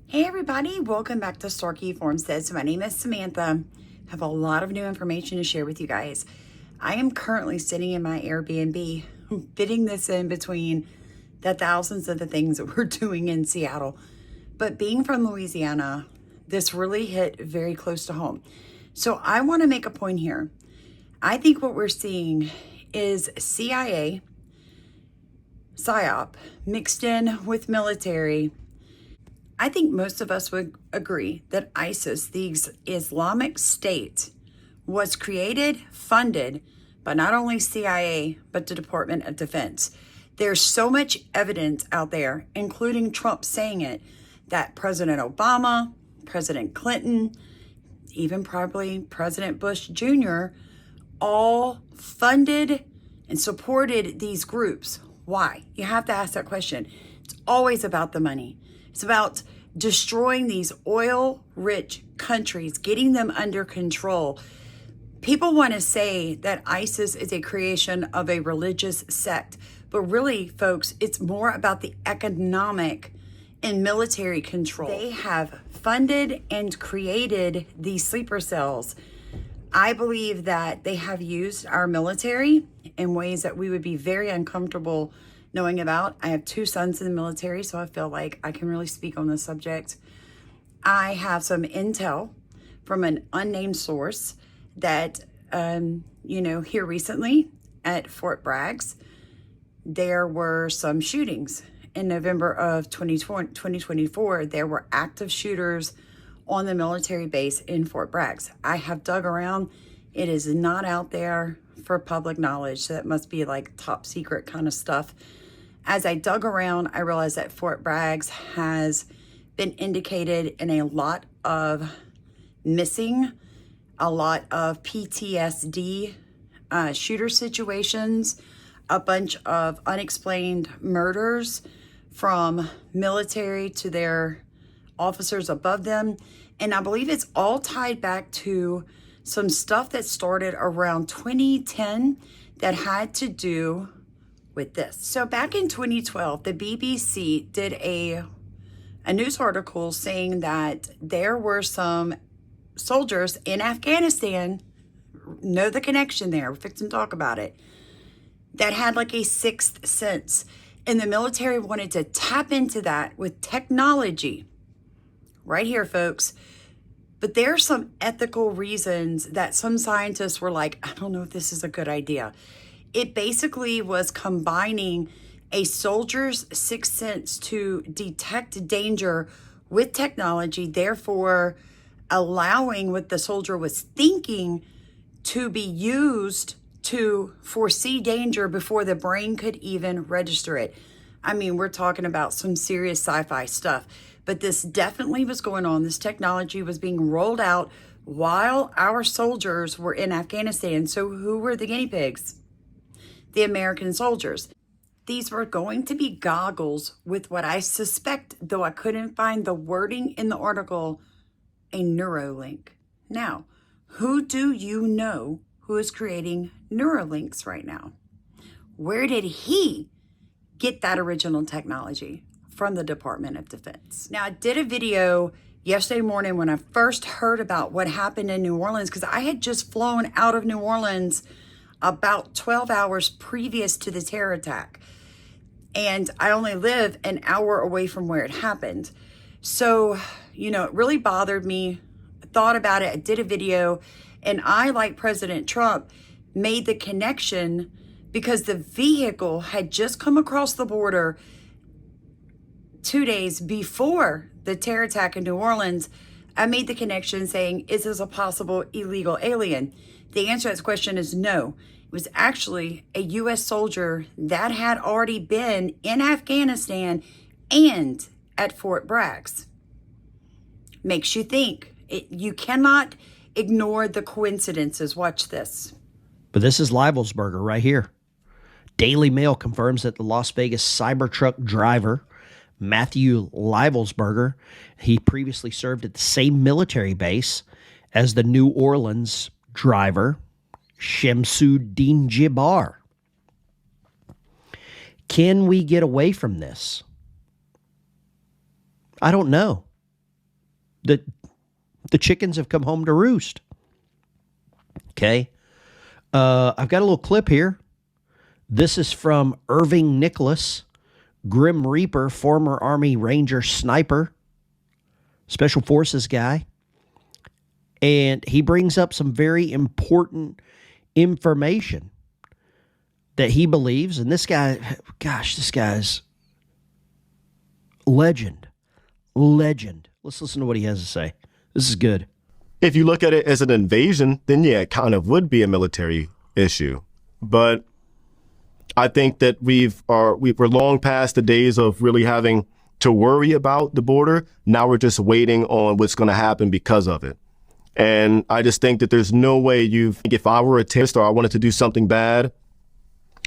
Hey everybody, welcome back to Storky Farmsteads. My name is Samantha. I have a lot of new information to share with you guys. I am currently sitting in my Airbnb, fitting this in between the thousands of the things that we're doing in Seattle. But being from Louisiana, this really hit very close to home. So I want to make a point here. I think what we're seeing is CIA, PSYOP, mixed in with military. I think most of us would agree that ISIS, the Islamic State, was created, funded by not only CIA, but the Department of Defense. There's so much evidence out there, including Trump saying it, that President Obama, President Clinton, even probably President Bush Jr., all funded and supported these groups. Why? You have to ask that question. It's always about the money. It's about destroying these oil-rich countries, getting them under control. People want to say that ISIS is a creation of a religious sect, but really, folks, it's more about the economic and military control. They have funded and created these sleeper cells. I believe that they have used our military in ways that we would be very uncomfortable knowing about. I have 2 sons in the military, so I feel like I can really speak on this subject. I have some intel from an unnamed source that, here recently at Fort Bragg, there were some shootings. In November of 2024, there were active shooters on the military base in Fort Bragg. I have dug around. It is not out there for public knowledge. So that must be like top secret kind of stuff. As I dug around, I realized that Fort Bragg has been indicated in a lot of missing, a lot of PTSD shooter situations, a bunch of unexplained murders from military to their officers above them. And I believe it's all tied back to some stuff that started around 2010 that had to do with this. So back in 2012, the BBC did a news article saying that there were some soldiers in Afghanistan, know the connection there, we're fixing to talk about it, that had like a sixth sense. And the military wanted to tap into that with technology. Right here, folks. But there are some ethical reasons that some scientists were like, I don't know if this is a good idea. It basically was combining a soldier's sixth sense to detect danger with technology, therefore allowing what the soldier was thinking to be used to foresee danger before the brain could even register it. I mean, we're talking about some serious sci-fi stuff, but this definitely was going on. This technology was being rolled out while our soldiers were in Afghanistan. So who were the guinea pigs? The American soldiers. These were going to be goggles with what I suspect, though I couldn't find the wording in the article, a NeuroLink. Now, who do you know who is creating NeuroLinks right now? Where did he get that original technology? From the Department of Defense. Now, I did a video yesterday morning when I first heard about what happened in New Orleans, because I had just flown out of New Orleans about 12 hours previous to the terror attack. And I only live an hour away from where it happened. So, it really bothered me. I thought about it. I did a video. And I, like President Trump, made the connection because the vehicle had just come across the border 2 days before the terror attack in New Orleans. I made the connection saying, is this a possible illegal alien? The answer to this question is no. It was actually a U.S. soldier that had already been in Afghanistan and at Fort Bragg. Makes you think. You cannot ignore the coincidences. Watch this. But this is Livelsberger right here. Daily Mail confirms that the Las Vegas Cybertruck driver, Matthew Livelsberger, he previously served at the same military base as the New Orleans driver, Shamsuddin Jabbar. Can we get away from this? I don't know. the chickens have come home to roost. Okay. I've got a little clip here. This is from Irving Nicholas, Grim Reaper, former Army Ranger sniper, Special Forces guy. And he brings up some very important information that he believes. And this guy, gosh, this guy's legend. Let's listen to what he has to say. This is good. If you look at it as an invasion, then yeah, it kind of would be a military issue. But I think that we're long past the days of really having to worry about the border. Now we're just waiting on what's going to happen because of it. And I just think that there's no way if I were a terrorist or I wanted to do something bad,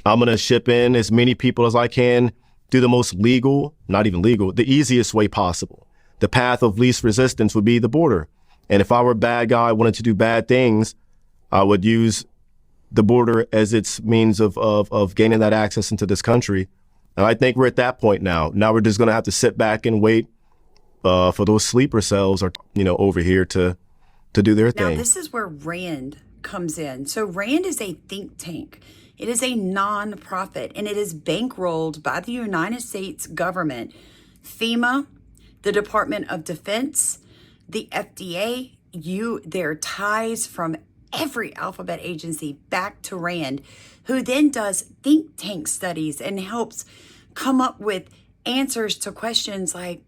I'm going to ship in as many people as I can, do the most legal, not even legal, the easiest way possible. The path of least resistance would be the border. And if I were a bad guy, wanted to do bad things, I would use the border as its means of gaining that access into this country. And I think we're at that point now. Now we're just going to have to sit back and wait for those sleeper cells over here to do their thing. Now, this is where RAND comes in. So RAND is a think tank. It is a nonprofit, and it is bankrolled by the United States government, FEMA, the Department of Defense, the FDA. There are ties from every alphabet agency back to RAND, who then does think tank studies and helps come up with answers to questions like,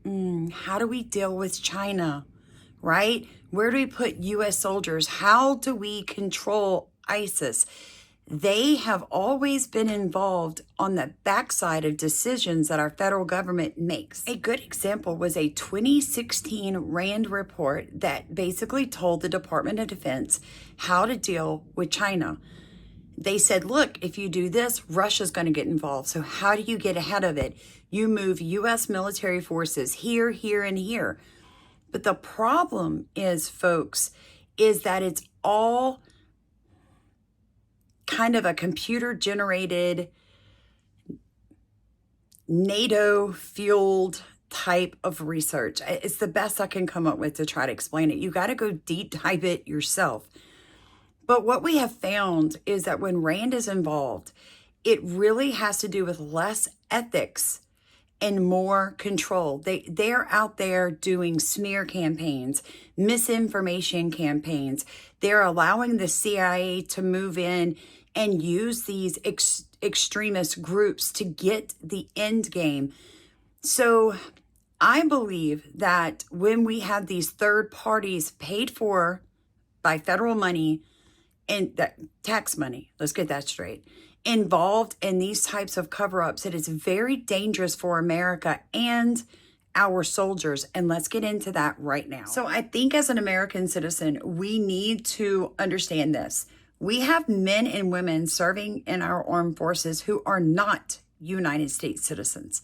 how do we deal with China, right? Where do we put U.S. soldiers? How do we control ISIS? They have always been involved on the backside of decisions that our federal government makes. A good example was a 2016 RAND report that basically told the Department of Defense how to deal with China. They said, look, if you do this, Russia's going to get involved. So how do you get ahead of it? You move U.S. military forces here, here, and here. But the problem is, folks, is that it's all kind of a computer-generated, NATO-fueled type of research. It's the best I can come up with to try to explain it. You got to go deep dive it yourself. But what we have found is that when RAND is involved, it really has to do with less ethics and more control. They're out there doing smear campaigns, misinformation campaigns. They're allowing the CIA to move in and use these extremist groups to get the end game. So I believe that when we have these third parties paid for by federal money and that tax money, let's get that straight, involved in these types of cover-ups, it is very dangerous for America and our soldiers. And let's get into that right now. So I think as an American citizen, we need to understand this. We have men and women serving in our armed forces who are not United States citizens.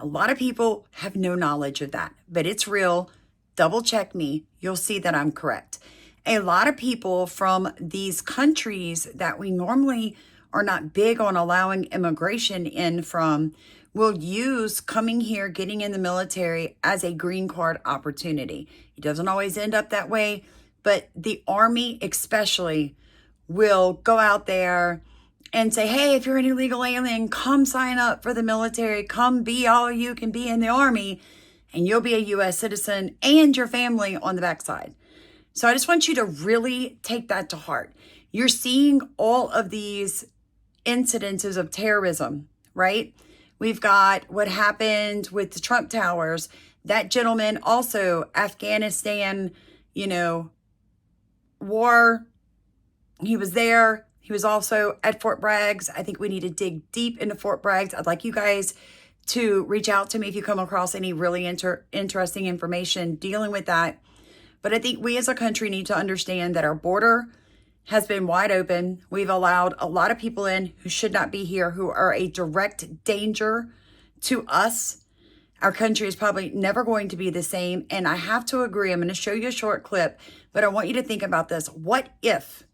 A lot of people have no knowledge of that, but it's real. Double check me. You'll see that I'm correct. A lot of people from these countries that we normally are not big on allowing immigration in from will use coming here, getting in the military as a green card opportunity. It doesn't always end up that way, but the Army especially will go out there and say, hey, if you're an illegal alien, come sign up for the military, come be all you can be in the Army, and you'll be a U.S. citizen and your family on the backside. So I just want you to really take that to heart. You're seeing all of these incidences of terrorism, right? We've got what happened with the Trump Towers. That gentleman also, Afghanistan, war. He was there. He was also at Fort Bragg. I think we need to dig deep into Fort Bragg. I'd like you guys to reach out to me if you come across any really interesting information dealing with that. But I think we as a country need to understand that our border has been wide open. We've allowed a lot of people in who should not be here, who are a direct danger to us. Our country is probably never going to be the same. And I have to agree. I'm going to show you a short clip, but I want you to think about this. What if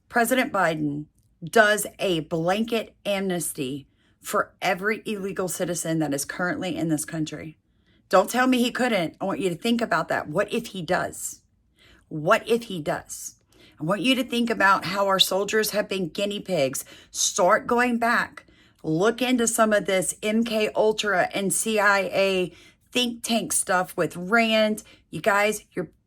President Biden does a blanket amnesty for every illegal citizen that is currently in this country? Don't tell me he couldn't. I want you to think about that. What if he does? What if he does? I want you to think about how our soldiers have been guinea pigs. Start going back. Look into some of this MKUltra and CIA think tank stuff with RAND. You guys,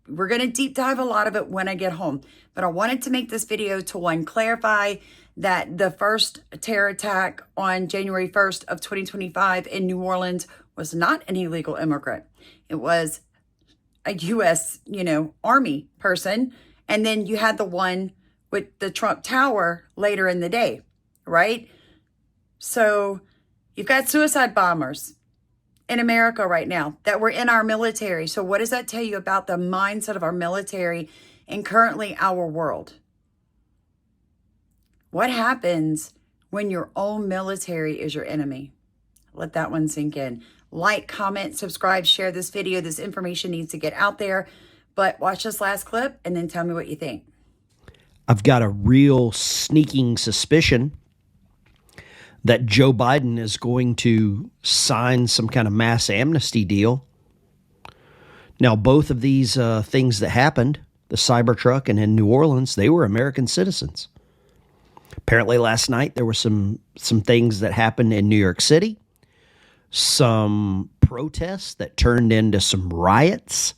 we're going to deep dive a lot of it when I get home. But I wanted to make this video to, one, clarify that the first terror attack on January 1st of 2025 in New Orleans was not an illegal immigrant. It was a U.S., Army person. And then you had the one with the Trump Tower later in the day, right? So you've got suicide bombers in America right now that were in our military. So what does that tell you about the mindset of our military and currently our world? What happens when your own military is your enemy? Let that one sink in. Like, comment, subscribe, share this video. This information needs to get out there. But watch this last clip and then tell me what you think. I've got a real sneaking suspicion that Joe Biden is going to sign some kind of mass amnesty deal. Now, both of these things that happened, the Cybertruck and in New Orleans, they were American citizens. Apparently last night there were some things that happened in New York City, some protests that turned into some riots.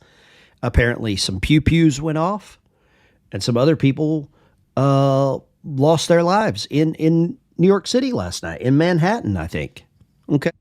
Apparently some pew-pews went off, and some other people lost their lives in New York City last night, in Manhattan, I think. Okay.